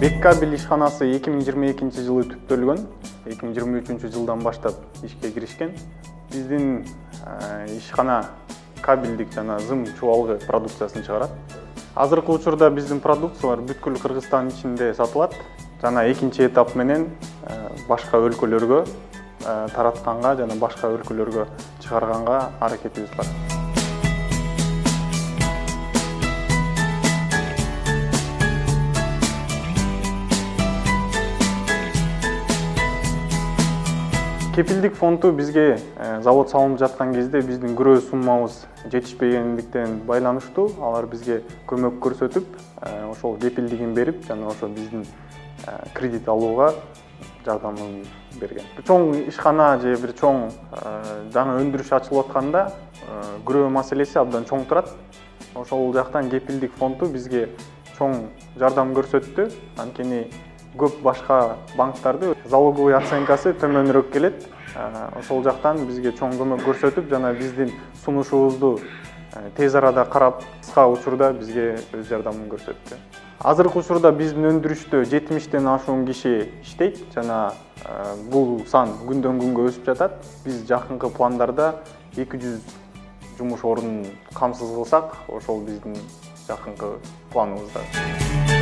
Декабель ишканасы 2022 жылы түптөлгөн. 2023 жылдан баштап ишке киришкен. Биздин ишкана кабелдик жана зым чубалгы продукциясын чыгарат. Азыркы учурда биздин продукциялар бүткүл Кыргызстан ичинде сатылат. Жана экинчи этап менен башка өлкөлөргө таратканга жана башка өлкөлөргө чыгарганга аракетибиз бар. Кепилдик фонду бизге завод салынып жаткан кезде биздин күрөө суммабыз жетишпегендиктен байланыштуу. Алар бизге көмөк көрсөтүп, ошол кепилдигин берип, жана ошо биздин кредит алууга жардамын берген. Чоң ишкана же бир чоң жаңы өндүрүш ачылып атканда күрөө маселеси абдан чоң турат. Ошол жактан кепилдик фонду бизге чоң жардам көрсөттү. Анткени көп башка банктарды залоговый оценкасы төмөнүрөөк келет. Ошол жактан бизге чоң көмөк көрсөтүп, жана биздин сунушубузду тез арада карап, кыска учурда бизге өз жардамын көрсөттү. Азыркы учурда биздин өндүрүштө 70тен ашуун киши иштейт, жана бул сан күндөн күнгө өсүп жатат. Биз жакынкы пландарда 200 жумуш ордун камсыз кылсак, ошол биздин жакынкы планыбызда.